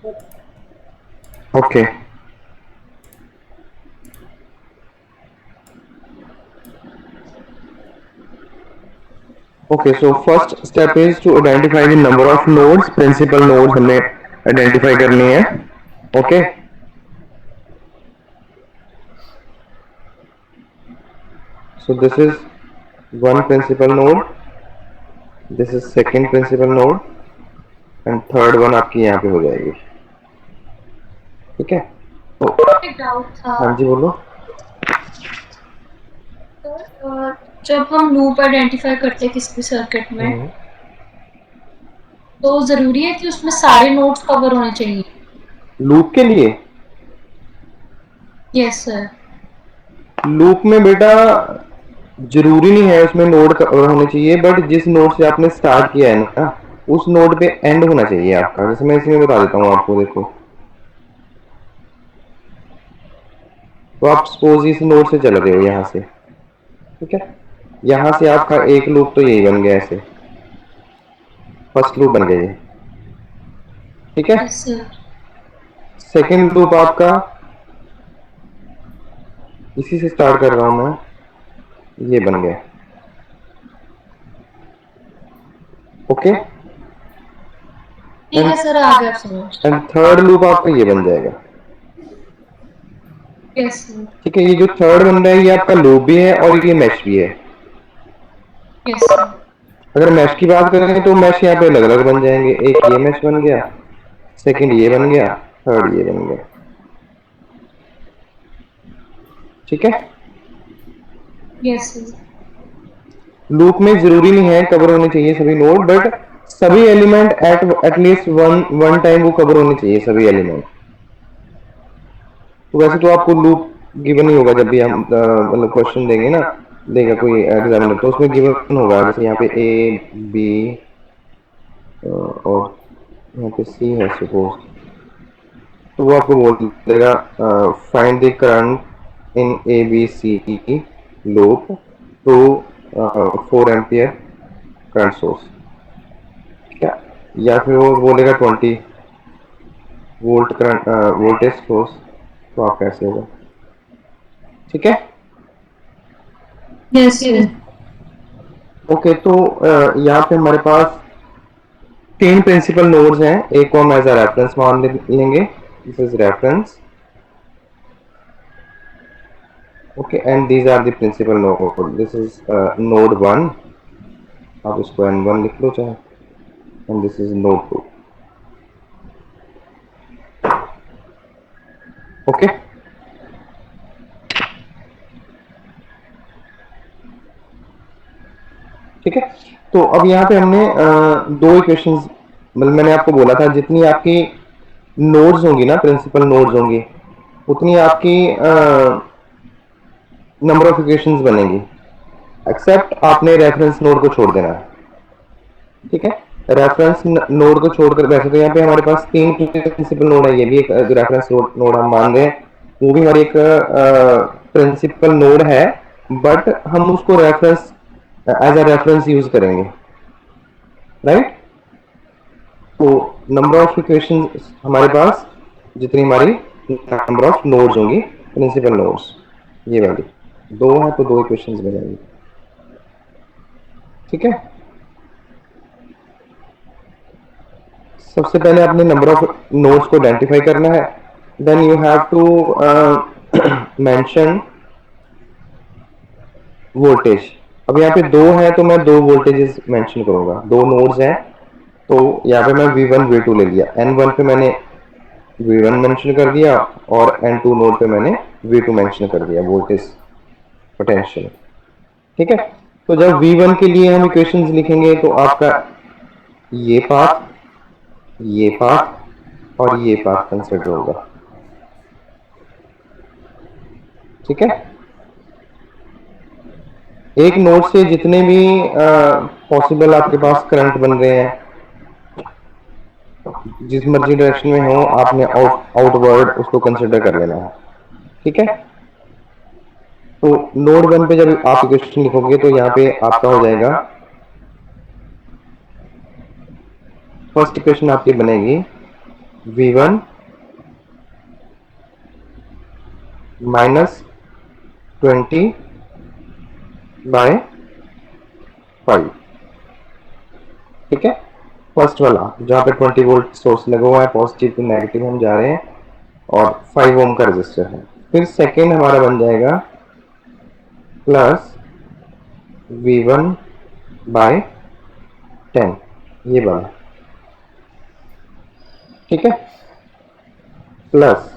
Okay okay, so first step is to identify the number of nodes, principal nodes हमने identify करनी है। Okay, so this is one principal node, this is second principal node and third one आपकी यहाँ पे हो जाएगी। ठीक है, तो एक डाउट था। हाँ जी बोलो। जब हम लूप आइडेंटिफाई करते हैं किसी भी सर्किट में, तो जरूरी है कि उसमें सारे नोड्स कवर होने चाहिए? लूप के लिए यस सर। लूप में बेटा जरूरी नहीं है उसमें नोड होने चाहिए, बट जिस नोड से आपने स्टार्ट किया है ना, उस नोड पे एंड होना चाहिए आपका। जैसे मैं इसमें बता देता हूँ आपको, देखो तो आप सपोज इस नोड से चल रहे हो यहाँ से, ठीक है, यहाँ से आपका एक लूप तो यही बन गया, ऐसे फर्स्ट लूप बन गया ये। ठीक है, यस सर। सेकंड लूप आपका इसी से स्टार्ट कर रहा हूँ मैं, ये बन गया। ओके, ठीक है सर, आ गया समझ। एंड थर्ड लूप आपका ये बन जाएगा। Yes sir. ठीक है, ये जो थर्ड बन रहा है ये आपका लूप भी है और ये मैश भी है। Yes sir. अगर मैश की बात करें तो मैश यहाँ पे अलग अलग बन जाएंगे, एक ये मैश बन गया, सेकंड ये बन गया, थर्ड ये बन गया। ठीक है, यस सर। लूप में जरूरी नहीं है कवर होने चाहिए सभी नोड, बट सभी element at least one one time वो कवर होने चाहिए सभी एलिमेंट। तो वैसे तो आपको लूप गिवन ही होगा जब भी हम मतलब क्वेश्चन देंगे ना, देगा कोई एग्जामिनर, तो उसमें गिवन होगा जैसे यहाँ पे ए बी और यहाँ पे सी है सपोज, तो वो आपको बोल देगा find the current in A B C loop to 4 ampere current source. क्या, या फिर वो बोलेगा 20 वोल्ट करंट वोल्टेज सोर्स, तो आप कैसे होगा। ठीक है, यस सर। ओके, तो यहाँ पे हमारे पास तीन प्रिंसिपल नोड्स हैं, एक को हम एज अ रेफरेंस मान लेंगे, this is reference. Okay, and these are the principal node, this is node 1, आप इसको N1 लिख लो चाहे, and this is node 2। Okay, ठीक है, तो अब यहाँ पे हमने दो इक्वेशंस, मतलब मैंने आपको बोला था जितनी आपकी नोड्स होंगी ना, प्रिंसिपल नोड्स होंगी, उतनी आपकी नंबर ऑफ इक्वेशंस बनेंगी, एक्सेप्ट आपने रेफरेंस नोड को छोड़ देना है। ठीक है, रेफरेंस नोड को छोड़कर, वैसे तो यहाँ पे हमारे पास तीन प्रिंसिपल नोड है, ये भी एक रेफरेंस नोड हम मान रहे हैं, वो भी हमारी एक प्रिंसिपल नोड है, बट हम उसको reference as a reference use करेंगे, राइट। तो नंबर ऑफ इक्वेशन हमारे पास जितनी हमारी नंबर ऑफ नोड्स होंगी, प्रिंसिपल नोड्स ये वाली दो है, तो दो इक्वेशंस बनेंगी। ठीक है, सबसे पहले आपने नंबर ऑफ नोड्स को आइडेंटिफाई करना है, then you have to mention voltage. अब यहाँ पे दो है तो मैं दो वोल्टेजेस मेंशन करूंगा, दो नोड्स हैं, तो यहाँ पे मैं V1 V2 ले लिया, N1 पे मैंने V1 मेंशन कर दिया और N2 नोड पे मैंने V2 मेंशन कर दिया, वोल्टेज पोटेंशियल। ठीक है, तो जब V1 के लिए हम इक्वेशंस लिखेंगे तो आपका ये पाथ, ये पाथ और ये पाथ कंसिडर होगा। ठीक है, एक नोड से जितने भी पॉसिबल आपके पास करंट बन रहे हैं, जिस मर्जी डायरेक्शन में हो, आपने आउटवर्ड उसको कंसिडर कर लेना है। ठीक है, तो नोड 1 पे जब आप इक्वेशन लिखोगे तो यहाँ पे आपका हो जाएगा, फर्स्ट इक्वेशन आपकी बनेगी V1 माइनस 20/5, ठीक है। फर्स्ट वाला जहाँ पे 20 वोल्ट सोर्स लगा हुआ है, पॉजिटिव टू नेगेटिव हम जा रहे हैं, और 5 ओम का रजिस्टर है। फिर सेकेंड हमारा बन जाएगा प्लस V1/10, ये वाला, ठीक है। प्लस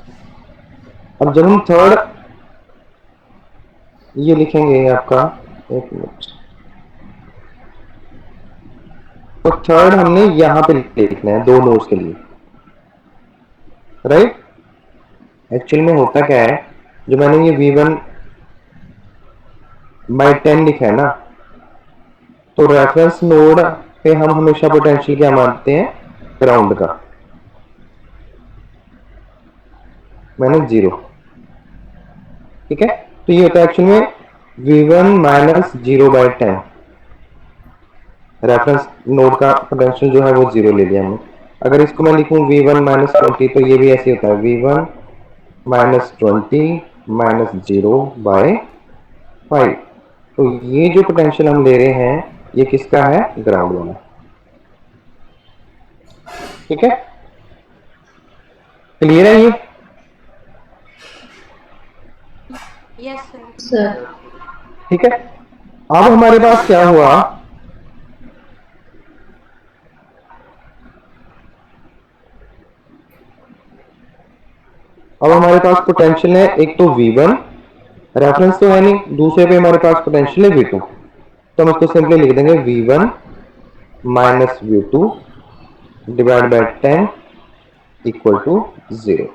अब जब हम थर्ड ये लिखेंगे आपका, एक मिनट, तो थर्ड हमने यहाँ पे लिखना है 2 नोड्स के लिए, राइट। एक्चुअल में होता क्या है, जो मैंने ये V1/10 लिखा है ना, तो रेफरेंस नोड पे हम हमेशा पोटेंशियल क्या मानते हैं, ग्राउंड का, मैंने 0, ठीक है। तो ये होता है एक्चुअल में V1 माइनस 0/10, रेफरेंस नोड का पोटेंशियल जो है वो 0 ले लिया हमने। अगर इसको मैं लिखूं V1 माइनस 20, तो ये भी ऐसे होता है V1 माइनस 20 माइनस 0/5। तो ये जो पोटेंशियल हम ले रहे हैं ये किसका है, ग्राउंड वाला, ठीक है। क्लियर है ये? Yes sir. सर ठीक है। अब हमारे पास क्या हुआ, अब हमारे पास पोटेंशियल है, एक तो V1 रेफरेंस तो है नहीं, दूसरे पे हमारे पास पोटेंशियल है V2, तो हम इसको सिंपली लिख देंगे V1 minus V2 divide by 10 equal to 0,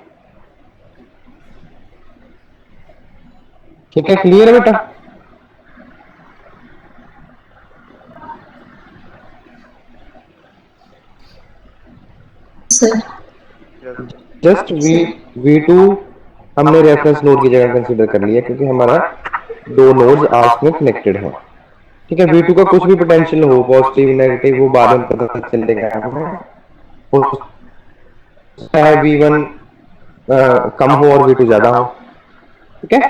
ठीक है। क्लियर है बेटा? सर जस्ट V2 हमने रेफरेंस नोड की जगह कंसीडर कर लिया, क्योंकि हमारा 2 नोड्स आपस में कनेक्टेड हैं, ठीक है। V2 का कुछ भी पोटेंशियल हो, पॉजिटिव नेगेटिव, वो बाद में पता चलेगा हमें, हो सकता है V1 कम हो और V2 ज्यादा हो, ठीक है।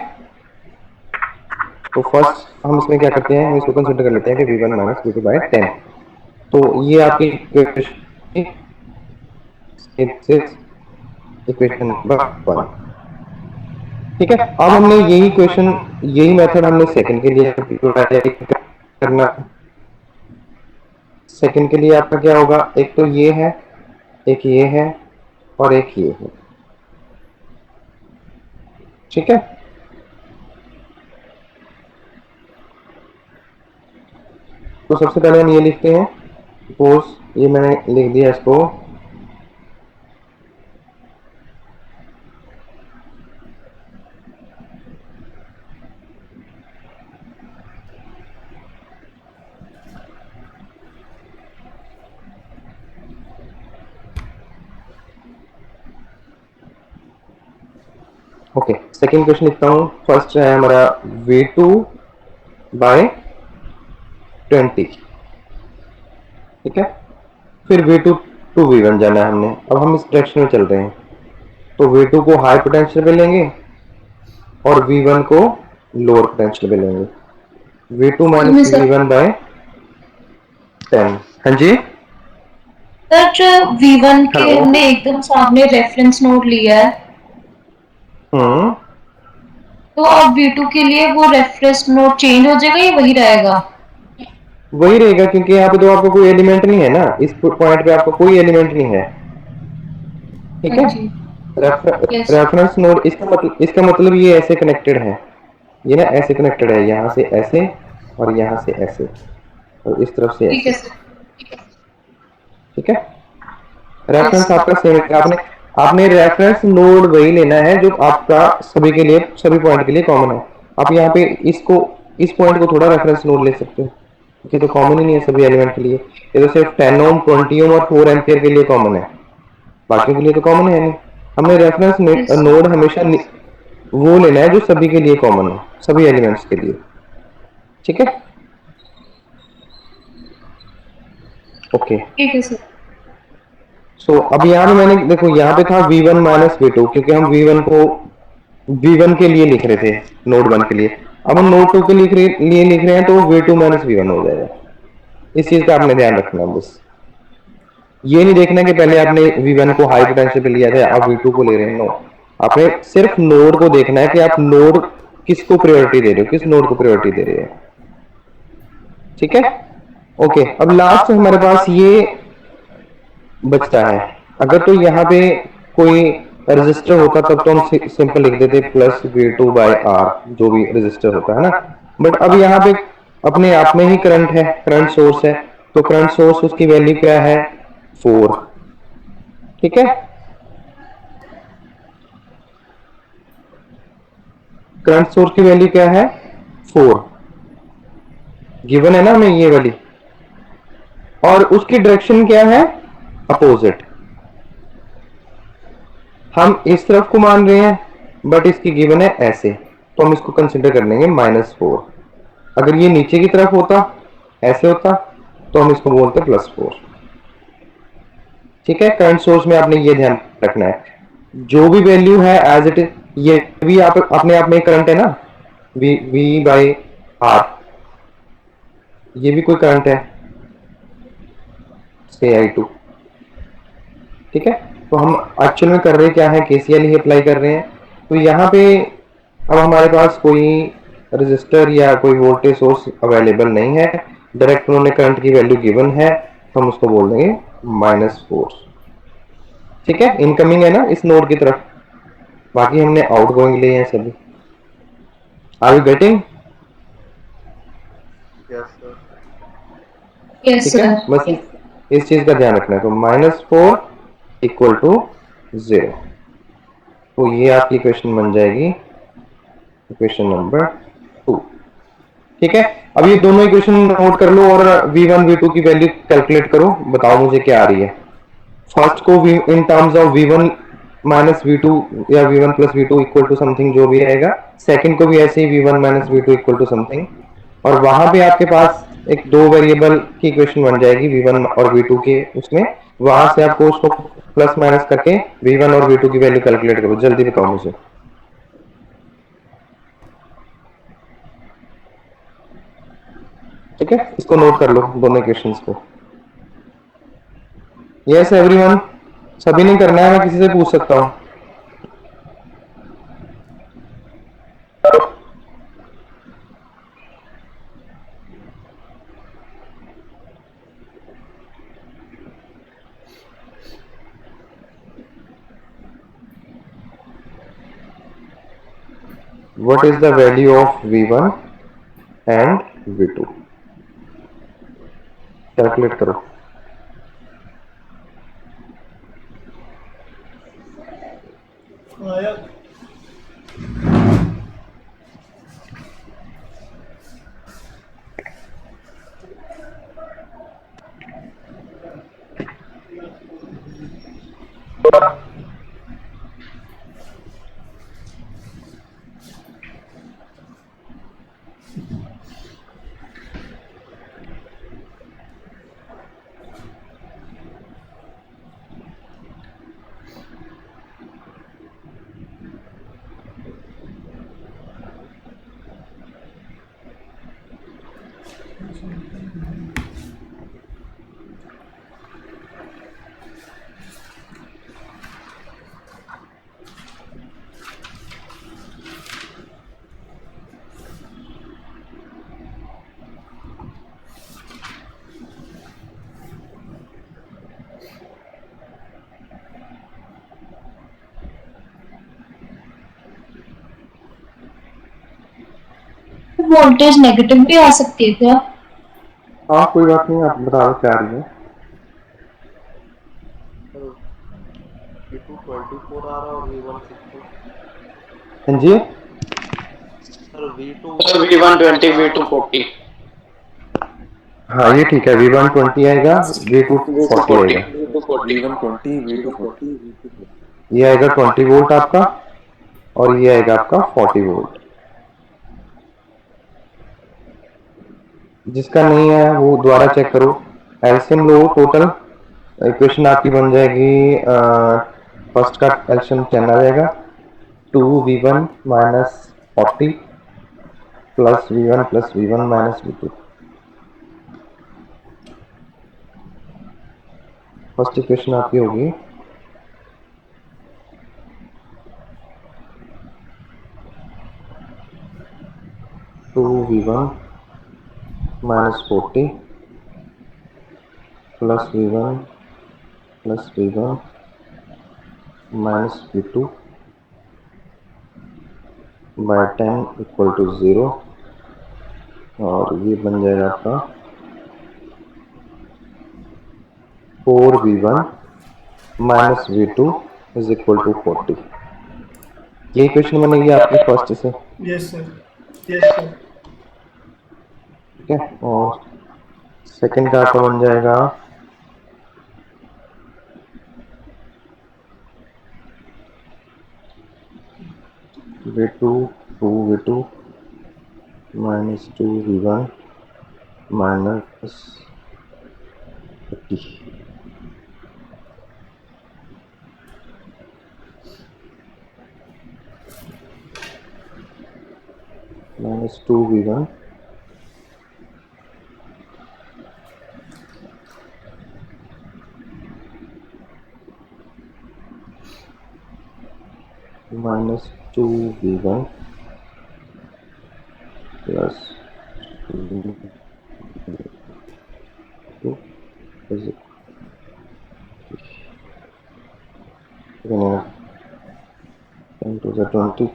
तो फर्स्ट हम इसमें क्या करते हैं, हम इसको कंसीडर कर लेते हैं कि V1 माइनस V2/10। तो ये आपकी इक्वेशन नंबर 1, ठीक है। अब हमने यही मेथड हमने सेकंड के लिए करना। सेकंड के लिए आपका क्या होगा, एक तो ये है, एक ये है, और एक ये है, ठीक है। तो सबसे पहले हम ये लिखते हैं, सपोज ये मैंने लिख दिया इसको, ओके। सेकंड क्वेश्चन लिखता हूँ, फर्स्ट है हमारा V2/20, ठीक है। फिर V2 टू V1 जाना है हमने, अब हम इस डायरेक्शन में चल रहे हैं, तो V2 को हाई पोटेंशियल पे लेंगे और V1 को लोअर पोटेंशियल पे लेंगे, V2 माइनस V1/10। हाँ जी, सर जो V1 के हेलो। हमने एकदम सामने रेफरेंस नोड लिया है, तो अब V2 के लिए वो रेफरेंस नोड चेंज हो जाएगा या वही रहेगा? वही रहेगा, क्योंकि यहाँ पे तो आपको कोई एलिमेंट नहीं है ना, इस पॉइंट पे आपको कोई एलिमेंट नहीं है, ठीक है। हाँ जी। यस। रेफरेंस नोड, इसका मतलब ये ऐसे कनेक्टेड है, ये ना ऐसे कनेक्टेड है, यहाँ से ऐसे और यहाँ से ऐसे और इस तरफ से ठीक है ऐसे, सर। ठीक है। Reference yes. आपका सेम है, आपने आपने रेफरेंस नोड वही लेना है जो आपका सभी के लिए, सभी पॉइंट के लिए कॉमन है। आप यहाँ पे इसको, इस पॉइंट को थोड़ा रेफरेंस नोड ले सकते हो, ये तो कॉमन ही नहीं है सभी एलिमेंट के लिए, ये तो सिर्फ 10 ओम 20 ओम और 4 एम्पियर के लिए कॉमन है, बाकी के लिए तो कॉमन है नहीं। हमने रेफरेंस नोड हमेशा वो लेना है जो सभी के लिए कॉमन हो, सभी एलिमेंट्स के लिए, ठीक है। ओके, ठीक है सर। सो अब यहाँ पे मैंने देखो यहाँ पे था V1 माइनस V2 क्योंकि हम V1 को V1 के लिए लिख रहे थे नोड 1 के लिए। अब हम नोड 2 के लिए लिख रहे हैं तो V2 माइनस V1 हो जाएगा। इस चीज का आपने ध्यान रखना बस। ये नहीं देखना कि पहले आपने V1 को हाई पोटेंशियल पे लिया था अब V2 को ले रहे हैं, नो। आपने सिर्फ नोड को देखना है कि आप नोड किसको प्रायोरिटी दे रहे हो, किस नोड को प्रायोरिटी दे रहे हो। ठीक है, ओके। अब लास्ट हमारे पास ये बचता है। अगर तो यहाँ पे कोई रजिस्टर होता तब तो हम सिंपल लिख देते प्लस V2 बाई R, जो भी रजिस्टर होता है ना। बट अब यहाँ पे अपने आप में ही करंट है, करंट सोर्स है, तो करंट सोर्स उसकी वैल्यू क्या है 4। ठीक है, करंट सोर्स की वैल्यू क्या है 4, गिवन है ना हमें ये वाली, और उसकी डायरेक्शन क्या है अपोजिट। हम इस तरफ को मान रहे हैं बट इसकी गिवन है ऐसे, तो हम इसको कंसिडर कर लेंगे -4। अगर ये नीचे की तरफ होता, ऐसे होता, तो हम इसको बोलते +4। ठीक है, करंट सोर्स में आपने ये ध्यान रखना है, जो भी वैल्यू है एज इट इज, ये भी आप अपने आप में करंट है ना, V बाई R, ये भी कोई करंट है से I2। ठीक है, तो हम एक्चुअल में कर रहे क्या है, KCL ही अप्लाई कर रहे हैं। तो यहाँ पे अब हमारे पास कोई रजिस्टर या कोई वोल्टेज सोर्स अवेलेबल नहीं है, डायरेक्ट उन्होंने करंट की वैल्यू गिवन है, तो हम उसको बोल देंगे -4। ठीक है, इनकमिंग है ना इस नोड की तरफ, बाकी हमने आउटगोइंग लिए हैं सभी। Are you getting? यस ठीक है, सर। बस इस चीज का ध्यान रखना है। तो -4 इक्वल टू 0, तो ये आपकी इक्वेशन बन जाएगी इक्वेशन नंबर 2। ठीक है, अब ये दोनों इक्वेशन नोट कर लो और V1 V2 की वैल्यू कैलकुलेट करो, बताओ मुझे क्या आ रही है। फर्स्ट को in terms of V1 minus V2 या V1 plus V2 equal to something जो भी रहेगा, सेकंड को भी ऐसे ही V1 minus V2 equal to something, और वहां पे आपके पास एक दो वेरिएबल की इक्वेशन बन जाएगी V1 और V2 के, उसमें वहां से आपको उसको प्लस माइनस करके V1 और V2 की वैल्यू कैलकुलेट करो। जल्दी बताओ मुझे। ठीक है, इसको नोट कर लो दोनों इक्वेशंस को। यस एवरीवन, सभी ने करना है, मैं किसी से पूछ सकता हूँ? What is the value of V1 and V2? Calculate करो। वोल्टेज नेगेटिव भी आ सकती है क्या? हाँ कोई बात नहीं, आप बताओ क्या आ रही है। V2 24 आ रहा और V1 60। हाँ जी, सर V2 V1 20 V2 40 हाँ ये ठीक है, V1 20 आएगा, V2 40 आएगा। V1 20 V2 40। ये आएगा 20 वोल्ट आपका, और ये आएगा आपका 40 वोल्ट। जिसका नहीं है वो दोबारा चेक करो। एलसीएम लो टोटल इक्वेशन आपकी बन जाएगी, फर्स्ट का एल्शियम 10 आ जाएगा, 2v1 minus 40 plus v1 minus v2। First equation आपकी होगी 2v1 minus 40 plus v1 minus v2 by 10 equal to 0, और ये बन जाएगा आपका 4v1 minus v2 is equal to 40। ये इक्वेशन बनेगी आपकी फर्स्ट से। Yes sir. ठीक है, और सेकंड का आपका बन जाएगा v2 2v2 minus 2v1 minus 50। Minus 2v1 minus 2v1 plus into the 22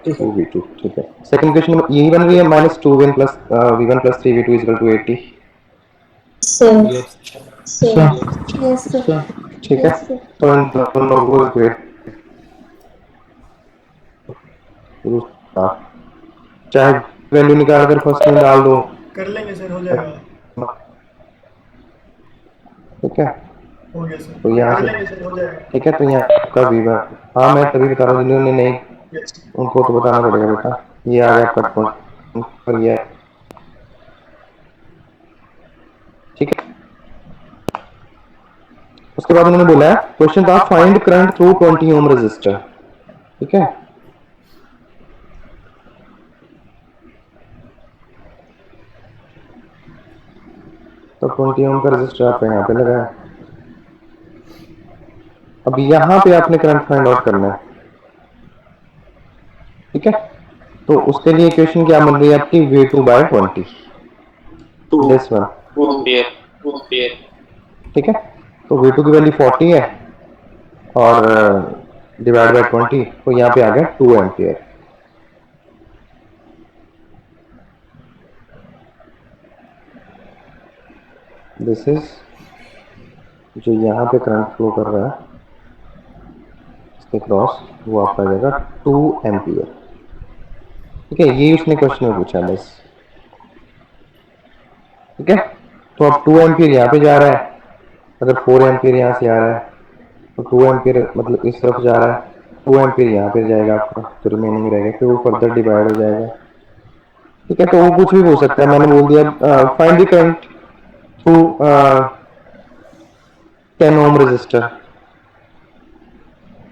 2v2। ठीक है, सेकंड क्वेश्चन में यही बन रही है, minus 2v1 plus v1 plus 3v2 is equal to 80। Yes sir. ठीक है, तो इन दोनों को ग्रेड चाहे वैल्यू निकाल कर फर्स्ट में डाल दो, कर लेंगे सर, हो जाएगा। ठीक है। हो गया सर, तो यहाँ कर से लेंगे सर, हो जाएगा। ठीक है, तो यहाँ आपका v1, हाँ मैं तभी बता रहा हूँ जिन्होंने नहीं, यस उनको तो बताना पड़ेगा बेटा। ये आ गया आपका पॉइंट पर, ये ठीक है। उसके बाद उन्होंने बोला है क्वेश्चन था find current through 20 ohm resistor. ठीक है, तो 20 ओम का रेजिस्टर आपका यहाँ पे लगा है। अब यहाँ पे आपने करंट फाइंड आउट करना है। ठीक है, तो उसके लिए इक्वेशन क्या बन रही है आपकी, v2 bye 20, this one. 2 ampere। ठीक है, तो v2 की वैल्यू 40 है और डिवाइड बाय 20, तो यहाँ पे आ गया 2 एम्पियर। दिस इज जो यहाँ पे करंट फ्लो कर रहा है इसके क्रॉस, वो आपका आ जाएगा 2 एम्पियर। ठीक है, ये उसने क्वेश्चन में पूछा बस। ठीक है, तो अब 2 एम्पियर यहाँ पे जा रहा है, अगर 4 एम्पियर यहाँ से आ रहा है तो 2 एम्पियर मतलब इस तरफ जा रहा है, 2 एम्पियर यहाँ पे जाएगा आपका, तो रिमेनिंग रहेगा, फिर वो फर्दर डिवाइड हो जाएगा। ठीक है, तो वो कुछ भी हो सकता है, मैंने बोल दिया find the current through 10 ohm resistor,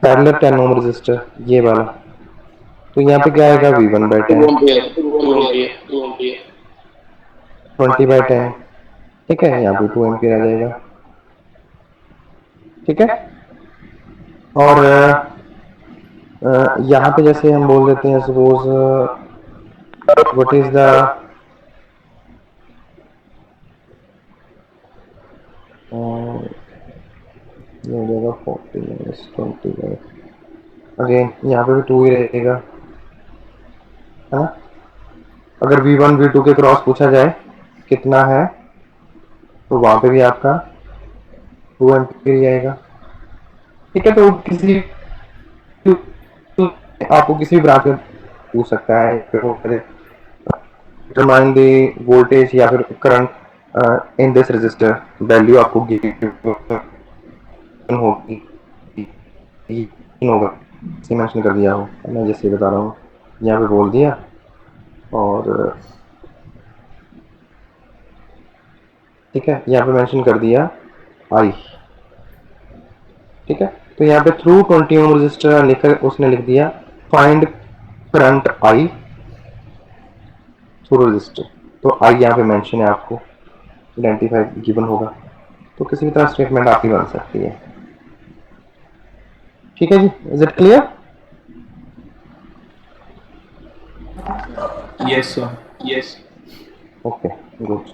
parallel 10 ohm resistor, ये वाला। तो यहाँ पे क्या आएगा, v1 बाय 10, 20 बाय 10। ठीक है, यहाँ पे 2 एम्पियर आ जाएगा। ठीक है, और यहाँ पे जैसे हम बोल देते हैं सपोज व्हाट इज द ये हो जाएगा 40 माइनस 20 बाय, अगेन यहाँ पे भी 2 ही रहेगा, है ना। अगर v1 v2 के क्रॉस पूछा जाए कितना है, तो वहां पे भी आपका 2 एम्पियर ही आएगा। ठीक है, तो किसी आपको किसी भी ब्रांच में पूछ सकता है, डिटरमाइन द वोल्टेज या फिर current in this resistor, value आपको गिवन होगी, होगा इसे मेंशन कर दिया हो, मैं जैसे बता रहा हूँ यहाँ पे बोल दिया। और ठीक है, यहाँ पे मेंशन कर दिया आई। ठीक है, तो यहाँ पे थ्रू 20 ओम रजिस्टर लिखकर उसने लिख दिया find current I through register. तो आई यहाँ पे मेंशन है, आपको आइडेंटिफाई गिवन होगा, तो किसी भी तरह स्टेटमेंट आपकी बन सकती है। ठीक है जी, is it clear? Yes, sir. Yes. Okay good.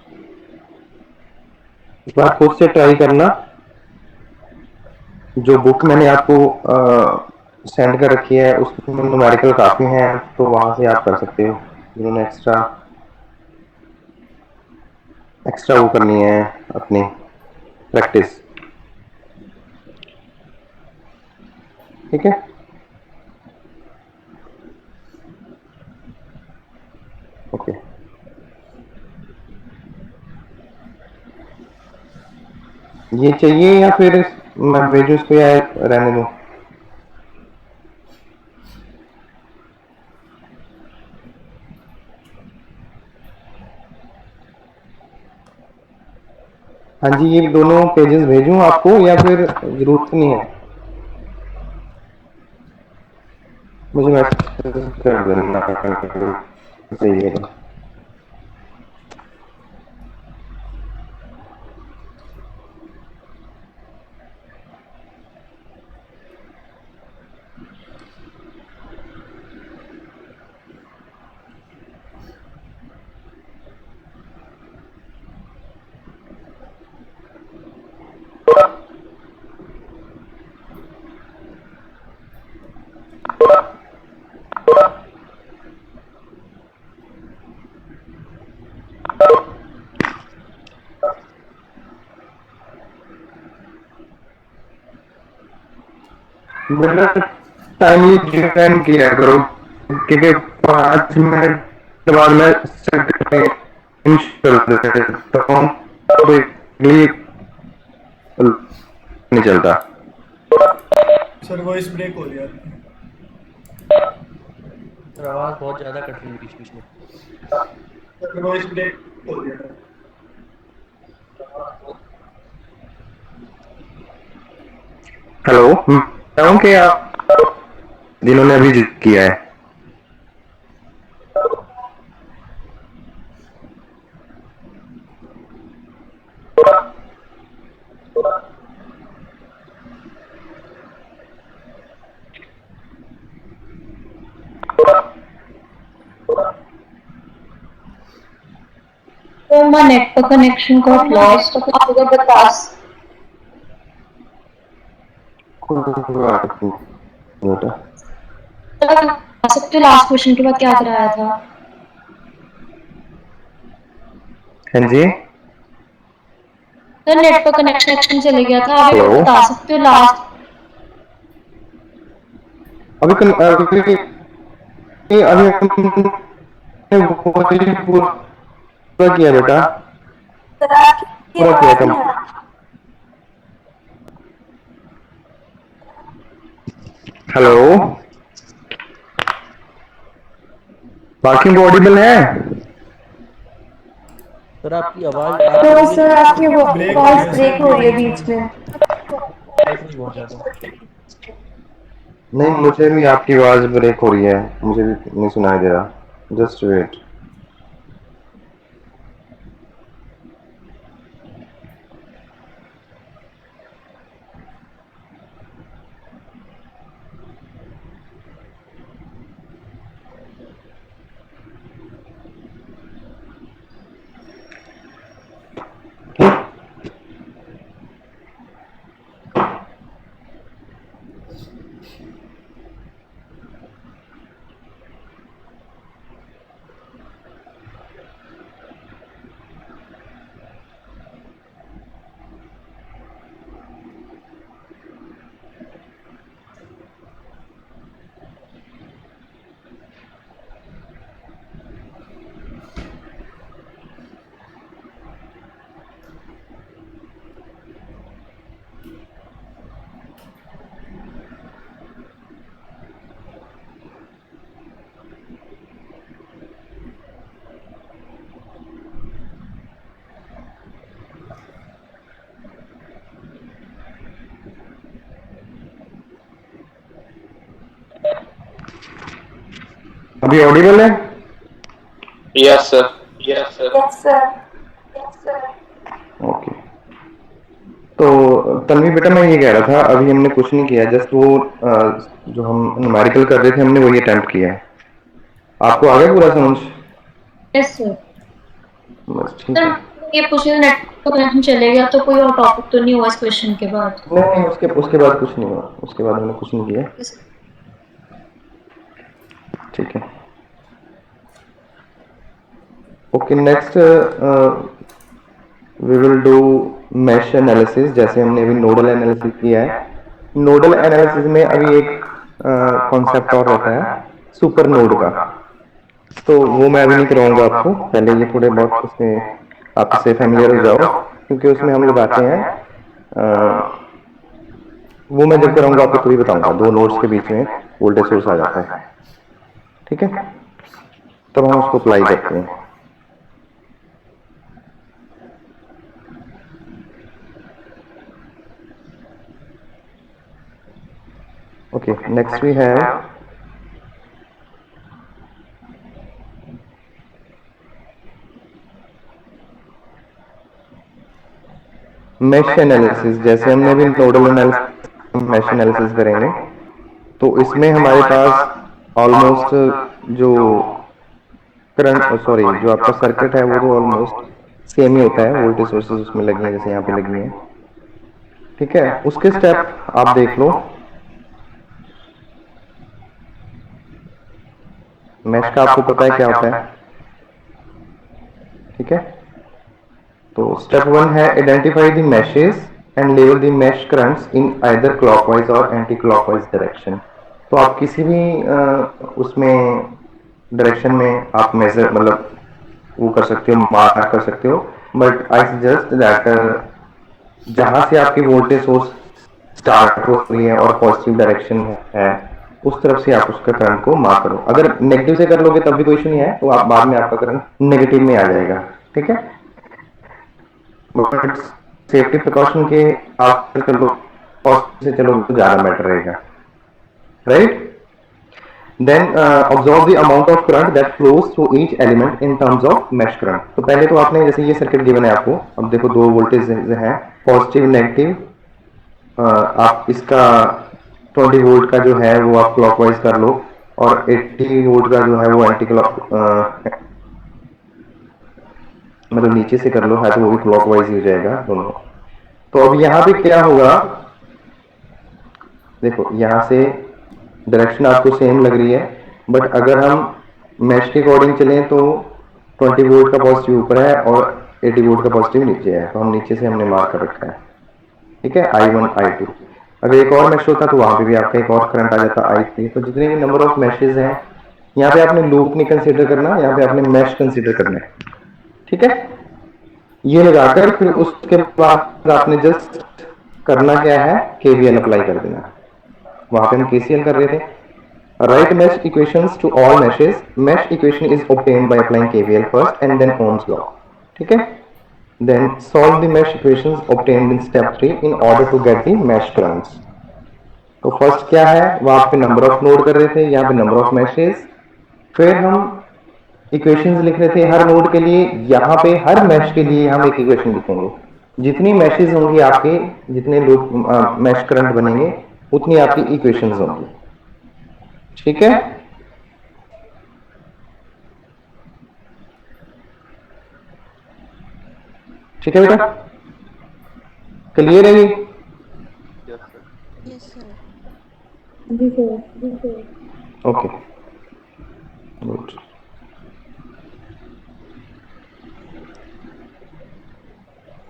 एक बार खुद से ट्राई करना, जो बुक मैंने आपको सेंड कर रखी है उसमें न्यूमेरिकल काफ़ी हैं, तो वहां से आप कर सकते हो जिन्होंने एक्स्ट्रा एक्स्ट्रा वो करनी है अपनी प्रैक्टिस। ठीक है, ओके। ये चाहिए या फिर मैं भेजूं इसको या रहने दूं? हाँ जी, ये दोनों पेजेस भेजूं आपको या फिर जरूरत नहीं है? मुझे मैसेज कर देना चाहिए तो। मेरा टाइमली ज्वाइन किया करो, क्योंकि 5 मिनट बाद मैं देता हूँ, तो इसलिए नहीं चलता। सर वॉइस ब्रेक हो रही है आपकी। सर आवाज़ बहुत ज़्यादा कट रही है बीच बीच में। सर वॉइस ब्रेक हो रही है। हेलो, मैं हूँ कि आप जिन्होंने अभी किया है? तो my network connection got lost. आपको बता बेटा सकते लास्ट क्वेश्चन के बाद क्या कराया था? हाँ जी, सर नेटवर्क कनेक्शन चले गया था, आप हेलो, बता सकते हो लास्ट? अभी अभी हमने पूरा किया बेटा, पूरा किया कम। हेलो, बाकी ऑडिबल है? सर आपकी आवाज़ तो सर आपकी ब्रेक हो वॉइस रही है ब्रेक सर हो रही है बीच बीच में। में। बहुत ज़्यादा। नहीं, मुझे भी आपकी आवाज ब्रेक हो रही है, मुझे भी नहीं सुनाई दे रहा। Just wait. अभी ऑडिबल है? Yes, sir. Yes, sir. Okay. तो तन्वी बेटा, मैं ये कह रहा था, अभी हमने कुछ नहीं किया, जस्ट वो जो हम न्यूमेरिकल कर रहे थे हमने वही अटेम्प्ट किया है। आपको आ गया पूरा समझ? Yes sir. बस ठीक सर है। ये पूछे नेट का कनेक्शन चले गया तो कोई और टॉपिक तो नहीं हुआ इस क्वेश्चन के बाद? नहीं नहीं, उसके बाद कुछ नहीं हुआ, उसके बाद हमने कुछ नहीं किया। ठीक है। Okay, next we will do mesh analysis. जैसे हमने अभी नोडल एनालिसिस किया है, नोडल एनालिसिस में अभी एक कॉन्सेप्ट और रहता है सुपर नोड का। तो वो मैं अभी नहीं करवाऊंगा आपको, पहले ये थोड़े बहुत उसमें आप इससे फेमिलियर हो जाओ, क्योंकि उसमें हम लगाते हैं वो मैं जब कराऊंगा आपको तभी बताऊंगा, दो नोड्स के बीच में वोल्टेज सोर्स आ जाता है, ठीक है, तब हम उसको अप्लाई करते हैं। Okay, next we have mesh analysis. जैसे हमने अभी नोडल एनालिसिस, मैश एनालिसिस करेंगे, तो इसमें हमारे पास ऑलमोस्ट जो करंट, सॉरी, जो आपका सर्किट है वो तो ऑलमोस्ट सेम ही होता है, वोल्टेज सोर्सेज उसमें लगी हैं जैसे यहाँ पे लगी हैं, ठीक है। उसके स्टेप आप देख लो। मैश का आपको पता है क्या होता है, ठीक है। तो स्टेप 1 है identify the meshes and label the mesh currents in either clockwise और एंटी क्लॉकवाइज डायरेक्शन। तो आप किसी भी उसमें डायरेक्शन में आप मेजर, मतलब वो कर सकते हो, मार्क कर सकते हो, बट आई सजेस्ट दैट जहां से आपकी वोल्टेज सोर्स स्टार्ट हो रही है और पॉजिटिव डायरेक्शन है उस तरफ से आप उसका करंट को मार्क करो। अगर नेगेटिव से कर लोगे तब भी कोई इशू नहीं है, तो आप बाद में आपका करंट नेगेटिव में आ जाएगा, ठीक है। बट सेफ्टी प्रिकॉशन के आप कर लो, पॉजिटिव से चलो तो ज्यादा बेटर रहेगा, right. Then observe the amount of current that flows through each element in terms of mesh current। तो पहले तो आपने, जैसे ये सर्किट गिवन है आपको, अब देखो दो वोल्टेज हैं, पॉजिटिव नेगेटिव। आप इसका 20 वोल्ट का जो है वो आप क्लॉकवाइज कर लो, और 80 वोल्ट का जो है वो एंटी क्लॉक, मतलब नीचे से कर लो है तो वो भी क्लॉकवाइज ही हो जाएगा दोनों। तो अब यहाँ पे क्या होगा, देखो यहाँ से डायरेक्शन आपको सेम लग रही है, बट अगर हम मैश के अकॉर्डिंग चलें तो 20 वोल्ट का पॉजिटिव ऊपर है और 80 वोल्ट का पॉजिटिव नीचे है, तो हम नीचे से हमने मार्क कर रखा है, ठीक है, I1 I2। अगर एक और मैश होता तो वहां पे भी आपका एक और करंट आ जाता I3। तो जितने भी नंबर ऑफ मैशेज हैं, यहाँ पे आपने लूप नहीं कंसीडर करना, यहाँ पे आपने मैश कंसीडर करना है, ठीक है। ये लगाकर फिर उसके बाद आपने जस्ट करना क्या है, KVL अप्लाई कर देना। वहां पे हम KCL कर रहे थे। Right mesh equations to all meshes. Mesh equation is obtained by applying KVL first and then ohm's law, ठीक है। Then solve the mesh equations obtained in step 3 in order to get the mesh currents. तो first क्या है, वहां पे number of node कर रहे थे, यहाँ पे नंबर ऑफ मैशेस, फिर हम इक्वेशंस लिख रहे थे हर नोड के लिए, यहाँ पे हर मैश के लिए हम एक इक्वेशन लिखेंगे। जितनी मैशेज होंगी आपके, जितने लूप मैश करंट बनेंगे, उतनी आपकी इक्वेशंस होंगी, ठीक है। ठीक है बेटा, क्लियर है ये? Yes, sir. Okay, good.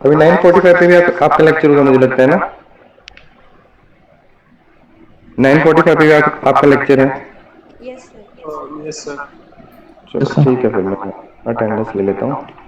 अभी 9:45 पे भी आपका लेक्चर होगा मुझे लगता है ना, 9:45 पे भी आपका लेक्चर है। Yes, sir. Yes, sir. चलो ठीक है, फिर मैं अटेंडेंस ले लेता हूँ।